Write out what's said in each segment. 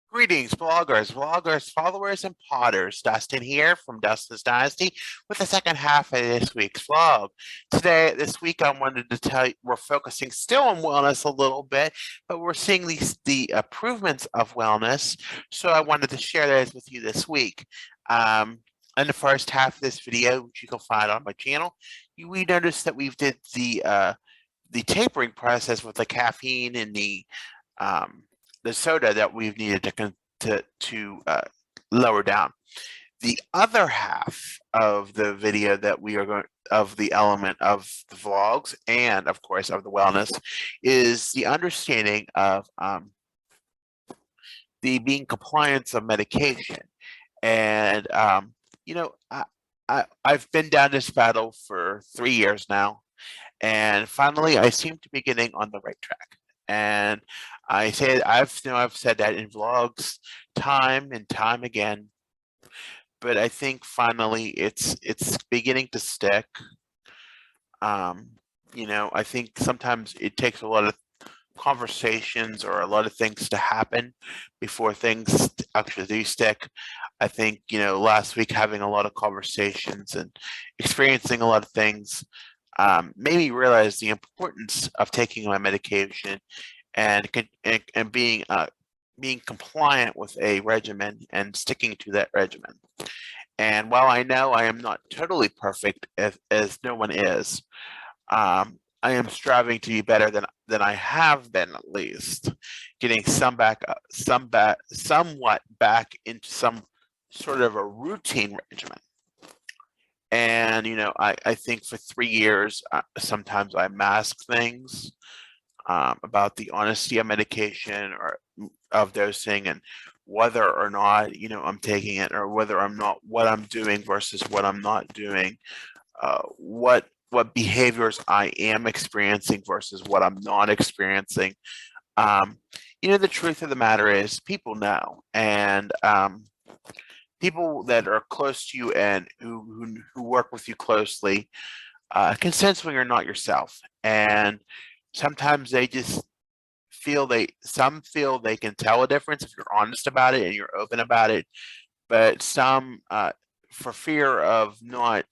Greetings, bloggers, followers, and potters. Dustin here from Dustin's Dynasty with the second half of this week's vlog. This week, I wanted to tell you we're focusing still on wellness a little bit, but we're seeing the improvements of wellness. So I wanted to share those with you this week. In the first half of this video, which you can find on my channel, we noticed that we did the tapering process with the caffeine and um, the soda that we've needed to lower down. The other half of the video that we are going of the element of the vlogs and of course of the wellness is the understanding of the being compliance of medication. And you know, I've been down this battle for 3 years now, and finally I seem to be getting on the right track. And I've said that in vlogs time and time again, but I think finally it's beginning to stick. Um, I think sometimes it takes a lot of conversations or a lot of things to happen before things actually do stick. I think, last week having a lot of conversations and experiencing a lot of things made me realize the importance of taking my medication and being compliant with a regimen and sticking to that regimen. And while I know I am not totally perfect, as no one is, I am striving to be better than I have been, at least getting somewhat back into some sort of a routine regimen. And I think for 3 years, sometimes I mask things about the honesty of medication or of dosing, and whether or not I'm taking it, or whether I'm not, what I'm doing versus what I'm not doing, what behaviors I am experiencing versus what I'm not experiencing. The truth of the matter is people know, and people that are close to you and who work with you closely can sense when you're not yourself. And sometimes they just some feel they can tell a difference if you're honest about it and you're open about it, but some for fear of not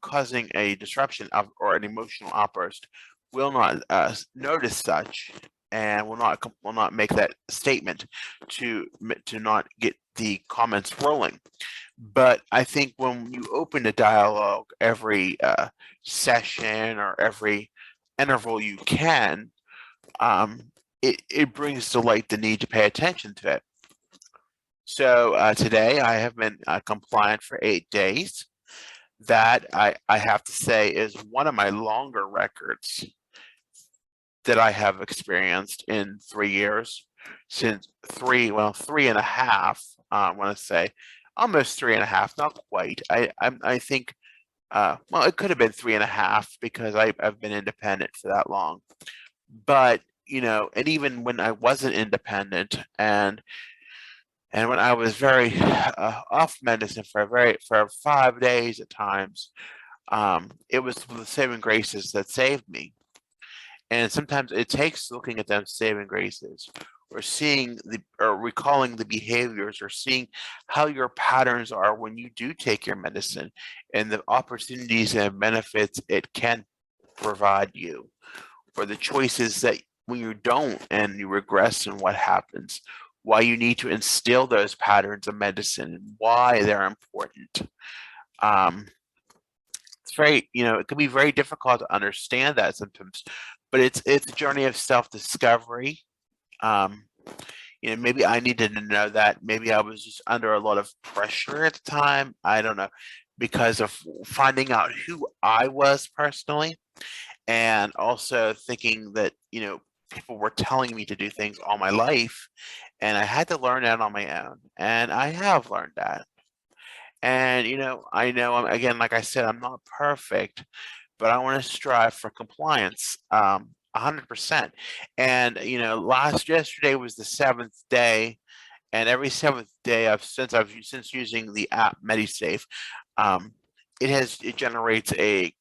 causing a disruption or an emotional outburst, will not notice such, and will not make that statement to not get the comments rolling. But I think when you open a dialogue every session or every interval you can, it brings to light the need to pay attention to it. So today I have been compliant for 8 days. That I have to say is one of my longer records that I have experienced in 3 years, since three and a half. I want to say almost 3.5, not quite. I think well, it could have been 3.5 because I've been independent for that long. But and even when I wasn't independent, and when I was very off medicine for 5 days at times, it was the saving graces that saved me. And sometimes it takes looking at them saving graces, or recalling the behaviors, or seeing how your patterns are when you do take your medicine, and the opportunities and benefits it can provide you, or the choices that when you don't and you regress, and what happens, why you need to instill those patterns of medicine and why they're important. It's very, it can be very difficult to understand that sometimes, but it's a journey of self-discovery. Maybe I needed to know that. Maybe I was just under a lot of pressure at the time. I don't know, because of finding out who I was personally, and also thinking that, people were telling me to do things all my life, and I had to learn that on my own. And I have learned that. And, I know, again, like I said, I'm not perfect, but I want to strive for compliance, 100%. And yesterday was the 7th day, and every 7th day since using the app MediSafe, um, it generates a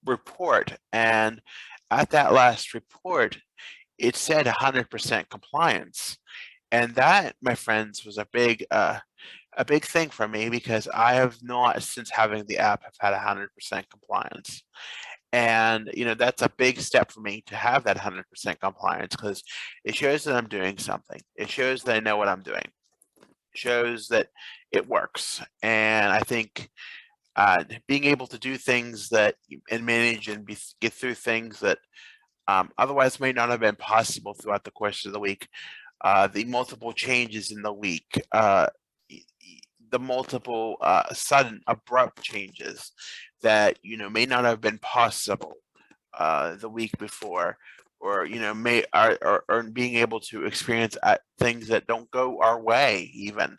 report, and at that last report, it said 100% compliance. And that, my friends, was a big thing for me, because I have not, since having the app, have had 100% compliance. And that's a big step for me to have that 100% compliance, because it shows that I'm doing something. It shows that I know what I'm doing. It shows that it works. And I think being able to do things that and manage and get through things that otherwise may not have been possible throughout the course of the week, the multiple changes in the week, the multiple sudden abrupt changes that may not have been possible the week before, or may or being able to experience things that don't go our way even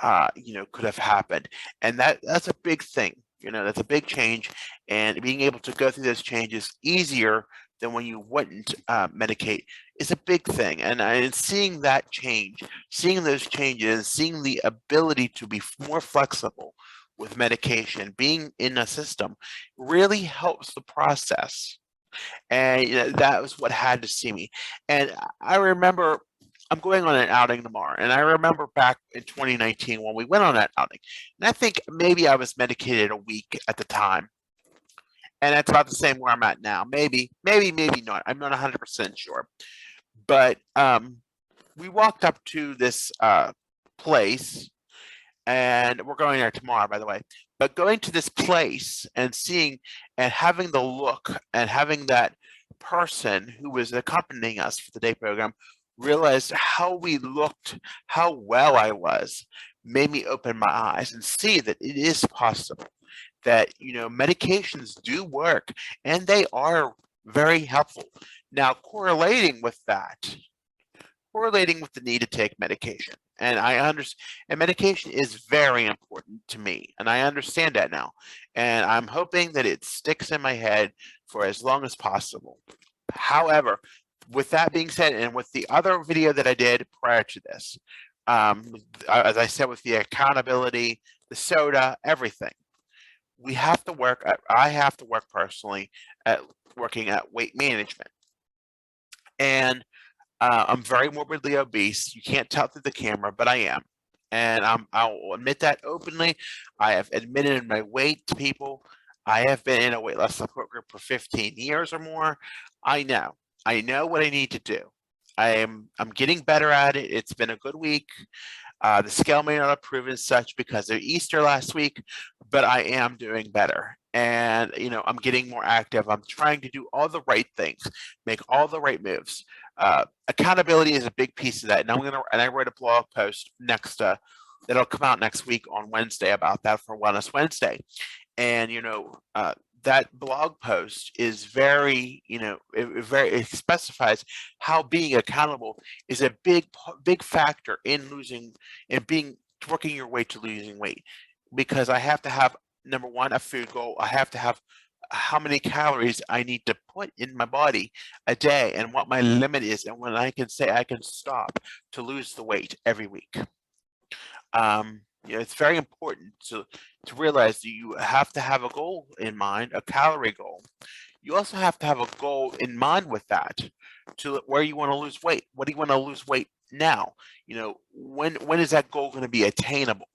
could have happened. And that's a big thing. That's a big change, and being able to go through those changes easier than when you wouldn't medicate is a big thing. And seeing that change, seeing those changes, seeing the ability to be more flexible with medication, being in a system, really helps the process. And that was what had to see me. And I remember I'm going on an outing tomorrow, and I remember back in 2019 when we went on that outing, and I think maybe I was medicated a week at the time, and that's about the same where I'm at now. Maybe not. I'm not 100% sure. But we walked up to this place, and we're going there tomorrow, by the way. But going to this place and seeing and having the look and having that person who was accompanying us for the day program realized how we looked, how well I was, made me open my eyes and see that it is possible, that medications do work, and they are very helpful. Now, correlating with the need to take medication, and I understand, and medication is very important to me, and I understand that now, and I'm hoping that it sticks in my head for as long as possible. However, with that being said, and with the other video that I did prior to this, as I said, with the accountability, the soda, everything, we have to work. I have to work personally at working at weight management, and I'm very morbidly obese. You can't tell through the camera, but I am, and I'll admit that openly. I have admitted my weight to people. I have been in a weight loss support group for 15 years or more. I know what I need to do. I'm getting better at it. It's been a good week. The scale may not have proven such because of Easter last week, but I am doing better. And, I'm getting more active. I'm trying to do all the right things, make all the right moves. Accountability is a big piece of that. And I wrote a blog post that'll come out next week on Wednesday about that for Wellness Wednesday. And, that blog post is very, it specifies how being accountable is a big factor in working your way to losing weight. Because I have to have, number one, a food goal. I have to have how many calories I need to put in my body a day, and what my limit is, and when I can say I can stop to lose the weight every week. It's very important to realize that you have to have a goal in mind, a calorie goal. You also have to have a goal in mind with that, to where you want to lose weight. What do you want to lose weight now? When is that goal going to be attainable?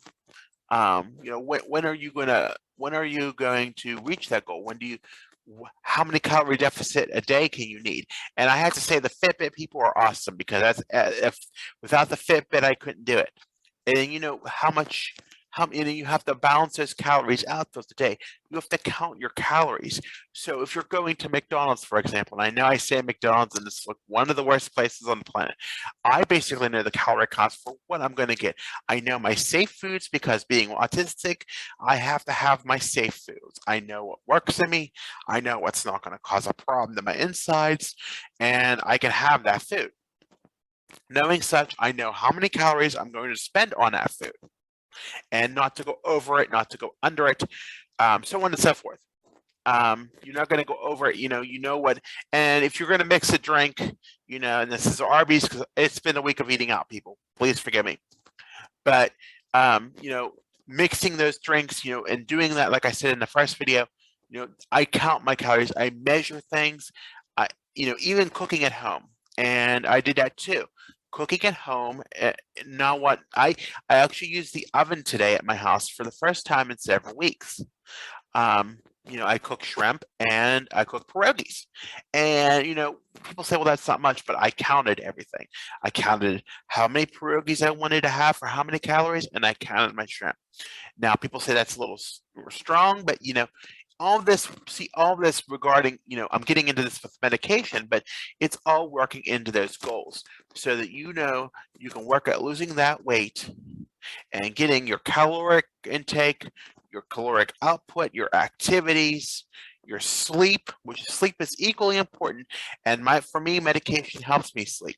When are you going to reach that goal? How many calorie deficit a day can you need? And I have to say the Fitbit people are awesome, because if without the Fitbit I couldn't do it. And you have to balance those calories out throughout the day. You have to count your calories. So if you're going to McDonald's, for example, and I know I say McDonald's and it's like one of the worst places on the planet, I basically know the calorie counts for what I'm going to get. I know my safe foods, because being autistic, I have to have my safe foods. I know what works in me. I know what's not going to cause a problem to my insides, and I can have that food. Knowing such, I know how many calories I'm going to spend on that food, and not to go over it, not to go under it, so on and so forth. You're not going to go over it, what, and if you're going to mix a drink, and this is Arby's, because it's been a week of eating out, people, please forgive me. But, mixing those drinks, and doing that, like I said in the first video, I count my calories, I measure things, even cooking at home. and I did that too. Cooking at home. Now what? I actually used the oven today at my house for the first time in several weeks. Um, I cook shrimp and I cook pierogies. And, people say, well, that's not much, but I counted everything. I counted how many pierogies I wanted to have for how many calories, and I counted my shrimp. Now, people say that's a little strong, but, all this regarding, I'm getting into this with medication, but it's all working into those goals so that, you can work at losing that weight and getting your caloric intake, your caloric output, your activities, your sleep, which sleep is equally important. And for me, medication helps me sleep.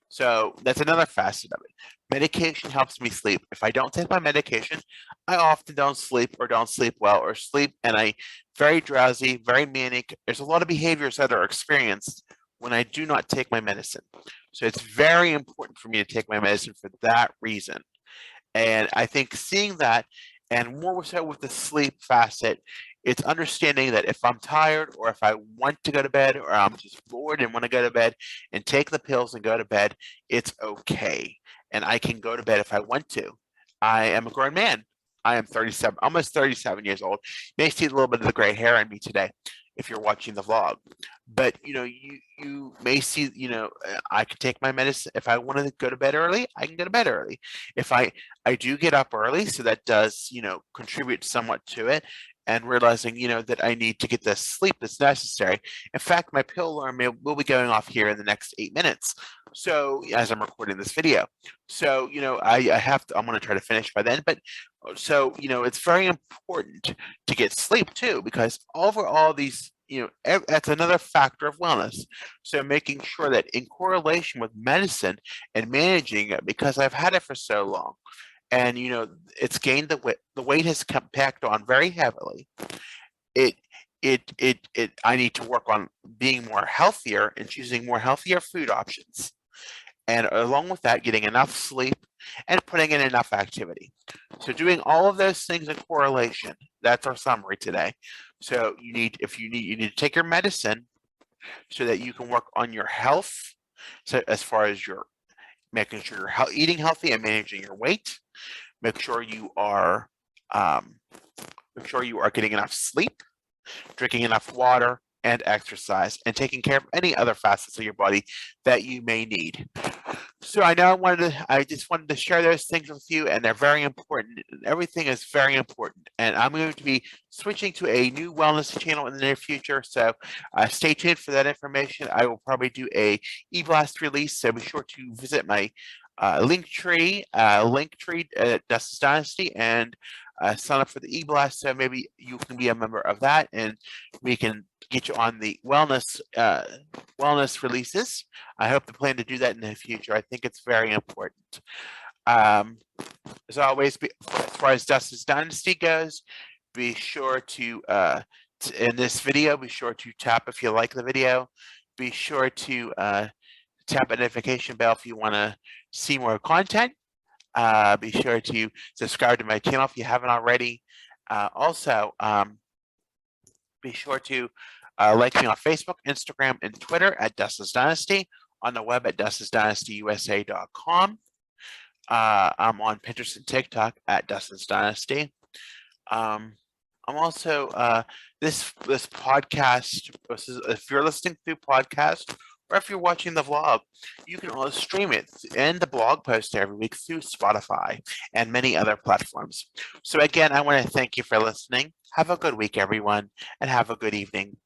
So that's another facet of it. Medication helps me sleep. If I don't take my medication, I often don't sleep or don't sleep well or sleep and I very drowsy, very manic. There's a lot of behaviors that are experienced when I do not take my medicine. So it's very important for me to take my medicine for that reason. And I think seeing that, and more so with the sleep facet, it's understanding that if I'm tired or if I want to go to bed or I'm just bored and want to go to bed and take the pills and go to bed, it's okay. And I can go to bed if I want to. I am a grown man. I am 37, almost 37 years old. You may see a little bit of the gray hair on me today if you're watching the vlog. But you may see, I can take my medicine. If I want to go to bed early, I can go to bed early. If I do get up early, so that does, contribute somewhat to it. And realizing, that I need to get the sleep that's necessary. In fact, my pill alarm will be going off here in the next 8 minutes. So as I'm recording this video, so I have to. I'm going to try to finish by then. But so it's very important to get sleep too, because over all these, that's another factor of wellness. So making sure that in correlation with medicine and managing it, because I've had it for so long and it's gained the weight has come packed on very heavily. it I need to work on being more healthier and choosing more healthier food options, and along with that getting enough sleep and putting in enough activity. So doing all of those things in correlation, that's our summary today. So you need to take your medicine so that you can work on your health, so as far as your making sure you're eating healthy and managing your weight. Make sure you are getting enough sleep, drinking enough water and exercise, and taking care of any other facets of your body that you may need. So I just wanted to share those things with you, and they're very important. Everything is very important. And I'm going to be switching to a new wellness channel in the near future. So stay tuned for that information. I will probably do a e-blast release. So be sure to visit my Linktree Dustin's Dynasty, and sign up for the e-blast. So maybe you can be a member of that, and we can get you on the wellness releases. I hope to plan to do that in the future. I think it's very important. As always, as far as Dustin's Dynasty goes, be sure to in this video, be sure to tap if you like the video. Be sure to tap the notification bell if you want to see more content. Be sure to subscribe to my channel if you haven't already. Also, be sure to like me on Facebook, Instagram, and Twitter at Dustin's Dynasty, on the web at dustinsdynastyusa.com. I'm on Pinterest and TikTok at Dustin's Dynasty. I'm also this podcast. If you're listening through podcast, or if you're watching the vlog, you can also stream it and the blog post every week through Spotify and many other platforms. So again, I want to thank you for listening. Have a good week, everyone, and have a good evening.